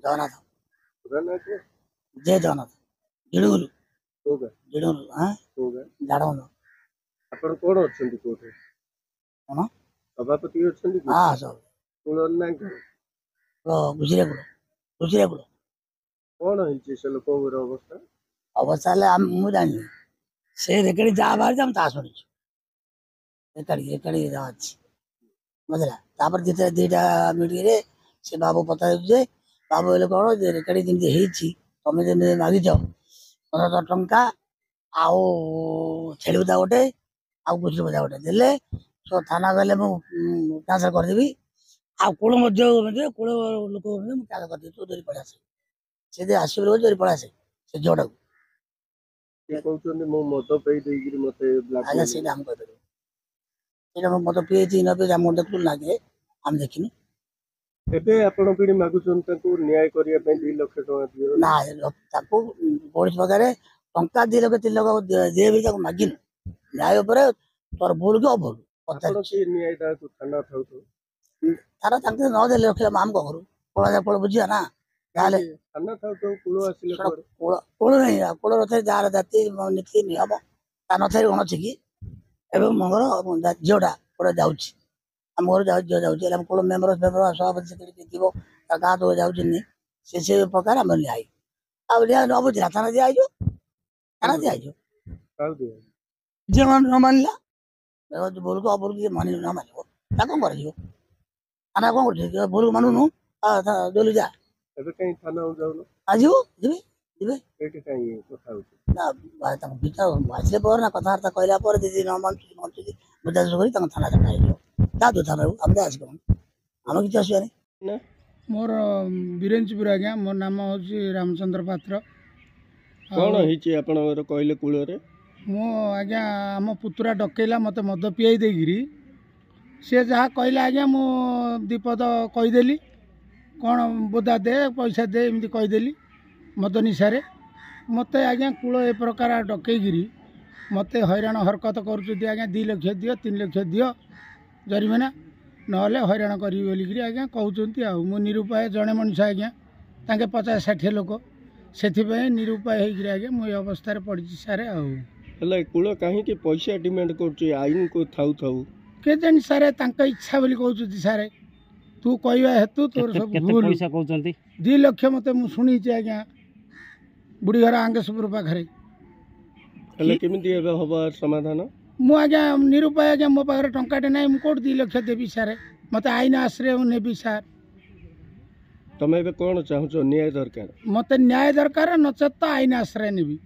ଜଗନ୍ନାଥ पूरा ना के ଜୟ ଜଗନ୍ନାଥ ଜିଡ଼ୁଗୁରୁ होगा ଜିଡ଼ୁଗୁରୁ ହଁ होगा ଝାଡ଼ବନ୍ଧ आपण कोण ଅଛନ୍ତି କୋठे କ'ଣ ସଭାପତି ଅଛନ୍ତି କି ହଁ ସବୁ କୂଳ ନା କଣ ବୁଝିଲେ କୂଳ କଣ ହେଇଛି ସେ ଲୋକଙ୍କର ଅବସ୍ଥା ଅବସ୍ଥା ହେଲେ ମୁଁ ଜାଣିନି ସେ ରେକର୍ଡି ଯାହା ବାହାରିଛି ଆମେ ତାହା ଶୁଣିଛୁ ରେକର୍ଡି ଯାହା ଅଛି ବୁଝିଲା ତାପରେ ଦିଟା ମିଟିଂରେ ସେ ବାବୁ ପଚାରୁଛୁ ଯେ ବାବୁ ହେଲେ କ'ଣ ଯେ ରେକର୍ଡି ଯେମିତି ହେଇଛି ତମେ ଯେମିତି ମାଗିଛ 15,000 ଟଙ୍କା ଆଉ ଛେଳି ବୁଦା ଗୋଟେ ଆଉ ଗୁଜୁରୀ ବୁଦା ଗୋଟେ ଦେଲେ ଥାନା ଗଲେ ମୁଁ କ୍ୟାନ୍ସଲ୍ କରିଦେବି ଆଉ କୂଳ ମଧ୍ୟ କୂଳ ଲୋକ ମୁଁ କ୍ୟାନ୍ସଲ୍ କରିଦେବି ତୁ ଧରି ପଳେଇ ଆସେ ସେ ଯଦି ଆସିବ ବୋଲି ଧରି ପଳେଇ ଆସେ ସେ ଝିଅଟାକୁ କହୁଛନ୍ତି ମୁଁ ମଦ ପେଇ ଦେଇକିରି ମତେ ଆଜ୍ଞା ସେଇଟା ଆମେ କହିପାରିବୁ ସେଇଟା ମୁଁ ମଦ ପିଏଛି ନ ପିଏଛି ଆମ ଦେଖୁଛୁ ଲାଗେ ଆମେ ଦେଖିନୁ ଏବେ ଆପଣ ପିଢି ମାଗୁଛନ୍ତି ତାଙ୍କୁ ନ୍ୟାୟ କରିବା ପାଇଁ 2 ଲକ୍ଷ ଟଙ୍କା ଦିଅ ନା ତାକୁ ପୋଲିସ ପାଖରେ ଟଙ୍କା 2 ଲକ୍ଷ 3 ଲକ୍ଷ ଦିଏ ବି ତାକୁ ମାଗିନୁ ନ୍ୟାୟ ଉପରେ ତୋର ଭୁଲ କି ଅଭୁଲ ଆପଣ କି ନ୍ୟାୟ ତାକୁ ଥାନା ଥାଉ ତାର ତାଙ୍କୁ ନ ଦେଲେ ରଖିଲେ ଆମ ଘରୁ କୂଳ ବୁଝିବା ନା ଯାହେଲେ ଥାନା ଥାଉ କୂଳ ଆସିଲେ କୂଳ ନାହିଁ କୂଳ ନଥାଏ ଯାହାର ଜାତି ନୀତି ନିୟମ ତା ନଥାଏ କ'ଣ ଅଛି କି ଏବେ ମଙ୍ଗର ଝିଅଟା ଗୋଟେ ଯାଉଛି ଆମ ଘରୁ ଝିଅ ଯାଉଛି ଆମ କୂଳ ମେମ୍ବର ସଭାପତି ସେକ୍ରେଟାରୀ ଥିବ ତା ଗାଁ ତ ଯାଉଛନ୍ତି ସେ ପ୍ରକାର ଆମେ ନ୍ୟାୟ ଆଉ ନ୍ୟାୟ ନ ବୁଝିଲା ଥାନା ଦିଆହେଇଯିବ ଯିଏ ନ ମାନିଲା ଭୁଲକୁ ଅଭୁଲ ଯିଏ ମାନି ନ ମାନିବ ତା କ'ଣ କରାଯିବ ଆମେ କ'ଣ କରୁଛୁ ଭୁଲ ମାନୁନୁ ଜୋଲି ଯା ଏବେ କାହିଁ ଥାନାକୁ ଯାଉନ ଯିବୁ ଯିବେ ଏଠି କାହିଁ କଥା ହଉଛି ଆସିଲେ ପରେ ନା କଥାବାର୍ତ୍ତା କହିଲା ପରେ ଯଦି ନ ମାନୁଛି ବୁଝାସୁଝ କରି ତାଙ୍କ ଥାନା ଚାପା ହେଇଯିବ ଯାଆନ୍ତୁ ଥାନାକୁ ଆମେ ଆସିବ ଆମେ କିଛି ଆସିବାନି मोर बीरेंचपुर आज्ञा मोर नाम हूँ रामचंद्र पात्र कौन होइछि आपनकर कहले कूलरे मो आज्ञा आम पुतुरा डकैला मत मद पियाई देगिरी सी जहाँ कहला आज्ञा मु दीपद कहीदेली कौन बोदा दे पैसा दे एमती कहीदेली मद निशारे मत आज्ञा कूल ए प्रकार डकैगिरी मत हैरान हरकत करुँच आज्ञा 2 लक्ष दियो 3 लक्ष दियो जरिमाना नहले हैरान करी बोलिकी आज्ञा कहते मु निरुपाय जड़े मनुष्य आज्ञा ताके 50-60 लोक से निरुपाय होकर आज्ञा मुझे अवस्था पड़ी सारे आला कूल कहीं पैसा डिमांड कर आईन को थाउ थाउ के जानी सारे इच्छा बोली कहते सारे तू कहवा हेतु तोर सब भूल 2 लक्ष मत शुणी आज्ञा बुढ़ी घर आंगेशपुर पाखे समाधान मु आज्ञा निरुपाय आज्ञा मो पाखे टंकाटे ना मुझे 2 लक्ष देवी सारे मत आईन आश्रय नेबी सार तुम ए कौन चाहूच न्याय दरकार मत न्याय दरकार नचेत तो आईन आश्रय नेबी।